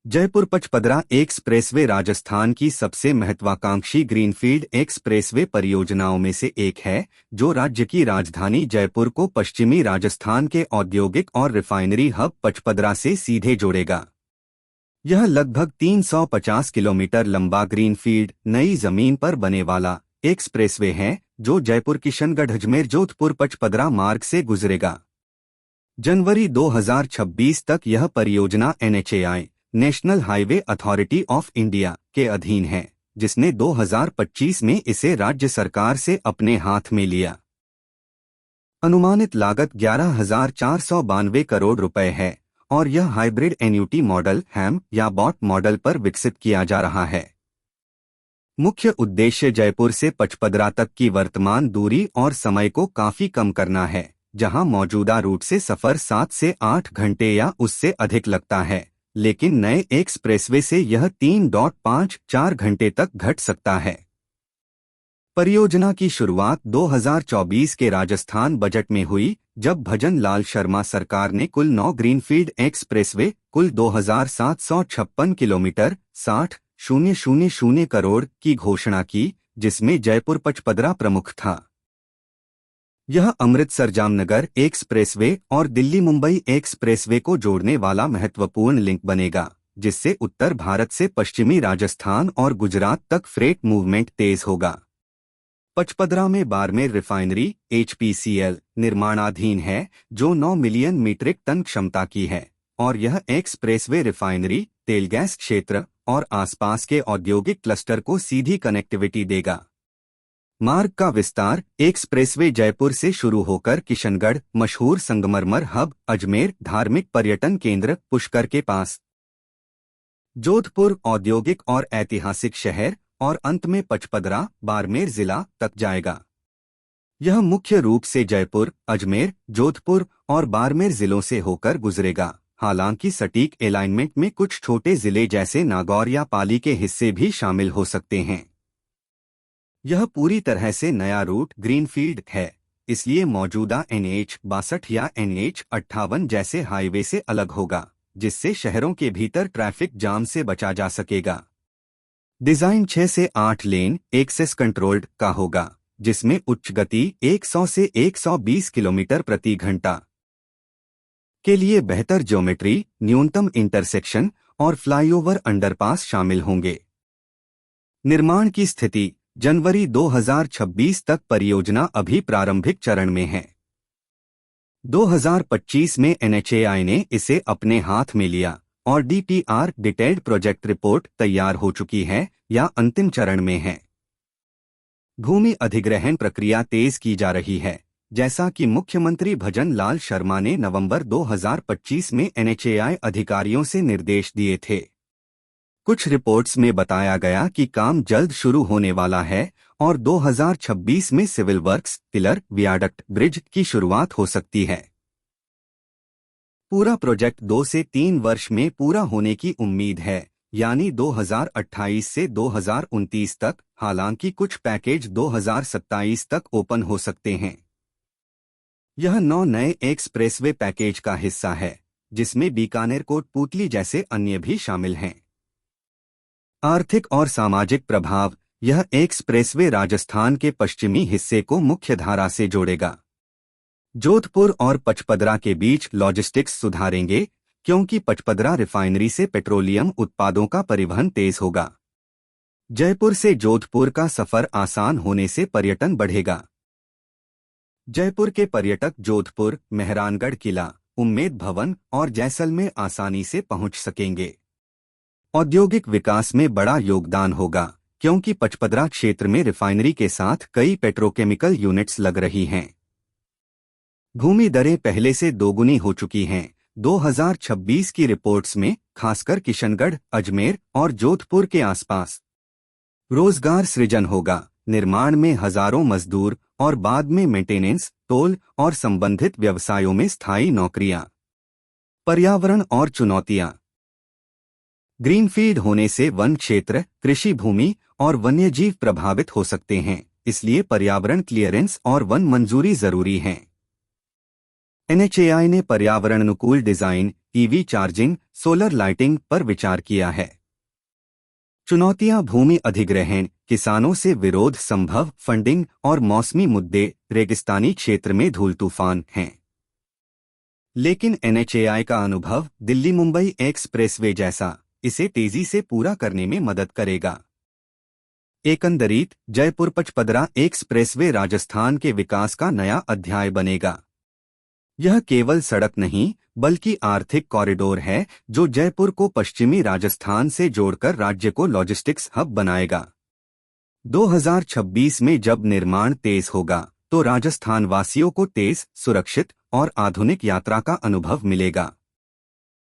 Jaipur Pachpadra expressway Rajasthan की सबसे महत्वाकांक्षी ग्रीनफील्ड एक्सप्रेसवे परियोजनाओं में से एक है, जो राज्य की राजधानी जयपुर को पश्चिमी राजस्थान के औद्योगिक और रिफाइनरी हब पचपदरा से सीधे जोड़ेगा। यह लगभग 350 किलोमीटर लंबा ग्रीनफील्ड नई जमीन पर बने वाला एक्सप्रेसवे है, जो जयपुर किशनगढ़ अजमेर जोधपुर पचपदरा मार्ग से गुजरेगा। जनवरी 2026 तक यह परियोजना NHAI national highway authority of India के अधीन है, जिसने 2025 में इसे राज्य सरकार से अपने हाथ में लिया। अनुमानित लागत 11,492 करोड़ रुपए है और यह हाइब्रिड एन्यूटी मॉडल हैम या बॉट मॉडल पर विकसित किया जा रहा है। मुख्य उद्देश्य जयपुर से पचपदरा तक की वर्तमान दूरी और समय को काफी कम करना है, जहां मौजूदा रूट से सफर 7 से 8 घंटे या उससे अधिक लगता है, लेकिन नए एक्सप्रेसवे से यह 3.54 घंटे तक घट सकता है। परियोजना की शुरुआत 2024 के राजस्थान बजट में हुई, जब भजन लाल शर्मा सरकार ने कुल 9 ग्रीनफील्ड एक्सप्रेसवे कुल 2,756 किलोमीटर 60,000 करोड़ की घोषणा की, जिसमें जयपुर पचपदरा प्रमुख था। यह अमृतसर जामनगर एक्सप्रेसवे और दिल्ली मुंबई एक्सप्रेसवे को जोड़ने वाला महत्वपूर्ण लिंक बनेगा, जिससे उत्तर भारत से पश्चिमी राजस्थान और गुजरात तक फ्रेट मूवमेंट तेज होगा। पचपदरा में बारमेर रिफाइनरी HPCL निर्माणाधीन है, जो 9 मिलियन मीट्रिक टन क्षमता की है, और यह एक्सप्रेसवे रिफाइनरी, तेल गैस क्षेत्र और आसपास के औद्योगिक क्लस्टर को सीधी कनेक्टिविटी देगा। मार्ग का विस्तार एक्सप्रेसवे जयपुर से शुरू होकर किशनगढ़ मशहूर संगमरमर हब अजमेर धार्मिक पर्यटन केंद्र पुष्कर के पास, जोधपुर औद्योगिक और ऐतिहासिक शहर और अंत में पचपदरा बाड़मेर जिला तक जाएगा। यह मुख्य रूप से जयपुर, अजमेर, जोधपुर और बाड़मेर जिलों से होकर गुजरेगा। हालांकि सटीक अलाइनमेंट में कुछ छोटे जिले जैसे नागौर या पाली के हिस्से भी शामिल हो सकते हैं। यह पूरी तरह से नया रूट ग्रीनफील्ड है, इसलिए मौजूदा NH62 या NH58 जैसे हाईवे से अलग होगा, जिससे शहरों के भीतर ट्रैफिक जाम से बचा जा सकेगा। डिजाइन 6 से 8 लेन एक्सेस कंट्रोल्ड का होगा, जिसमें उच्च गति 100 से 120 किलोमीटर प्रति घंटा के लिए बेहतर ज्योमेट्री, न्यूनतम इंटरसेक्शन और फ्लाईओवर अंडरपास शामिल होंगे। निर्माण की स्थिति जनवरी 2026 तक परियोजना अभी प्रारंभिक चरण में है। 2025 में NHAI ने इसे अपने हाथ में लिया और DPR डिटेल्ड प्रोजेक्ट रिपोर्ट तैयार हो चुकी है या अंतिम चरण में है। भूमि अधिग्रहण प्रक्रिया तेज की जा रही है, जैसा कि मुख्यमंत्री भजन लाल शर्मा ने नवंबर 2025 में NHAI अधिकारियों से निर्देश दिए थे। कुछ रिपोर्ट्स में बताया गया कि काम जल्द शुरू होने वाला है और 2026 में civil works, pillar, viaduct, bridge की शुरुआत हो सकती है। पूरा प्रोजेक्ट 2 से 3 वर्ष में पूरा होने की उम्मीद है, यानी 2028 से 2029 तक। हालांकि कुछ पैकेज 2027 तक ओपन हो सकते हैं। यह 9 नए एक्सप्रेसवे पैकेज का हिस्सा है, जिसमें बीकानेर कोटपुतली जैसे अन्य भी शामिल हैं। आर्थिक और सामाजिक प्रभाव यह एक्सप्रेसवे राजस्थान के पश्चिमी हिस्से को मुख्य धारा से जोड़ेगा। जोधपुर और पचपदरा के बीच लॉजिस्टिक्स सुधारेंगे, क्योंकि पचपदरा रिफाइनरी से पेट्रोलियम उत्पादों का परिवहन तेज होगा। जयपुर से जोधपुर का सफर आसान होने से पर्यटन बढ़ेगा। जयपुर के पर्यटक जोधपुर, मेहरानगढ़ किला, उम्मेद भवन और जैसलमेर आसानी से पहुंच सकेंगे। औद्योगिक विकास में बड़ा योगदान होगा, क्योंकि पचपदरा क्षेत्र में रिफाइनरी के साथ कई पेट्रोकेमिकल यूनिट्स लग रही हैं। भूमि दरें पहले से दोगुनी हो चुकी हैं। 2026 की रिपोर्ट्स में खासकर किशनगढ़, अजमेर और जोधपुर के आसपास रोजगार सृजन होगा। निर्माण में हजारों मजदूर और बाद में मेंटेनेंस, टोल और संबंधित व्यवसायों में स्थायी नौकरियां। पर्यावरण और चुनौतियां। ग्रीनफील्ड होने से वन क्षेत्र, कृषि भूमि और वन्यजीव प्रभावित हो सकते हैं, इसलिए पर्यावरण क्लियरेंस और वन मंजूरी जरूरी हैं। NHAI ने पर्यावरण अनुकूल design, EV charging, solar lighting पर विचार किया है। चुनौतियां भूमि अधिग्रहण, किसानों से विरोध संभव, फंडिंग और मौसमी मुद्दे, रेगिस्तानी क्षेत्र में धूल तूफान हैं। लेकिन NHAI का अनुभव दिल्ली मुंबई एक्सप्रेसवे जैसा इसे तेजी से पूरा करने में मदद करेगा। एकंदरीत जयपुर पचपदरा एक्सप्रेसवे राजस्थान के विकास का नया अध्याय बनेगा। यह केवल सड़क नहीं बल्कि आर्थिक कॉरिडोर है जो जयपुर को पश्चिमी राजस्थान से जोड़कर राज्य को लॉजिस्टिक्स हब बनाएगा। 2026 में जब निर्माण तेज होगा तो राजस्थान वासियों को तेज, सुरक्षित और आधुनिक यात्रा का अनुभव मिलेगा।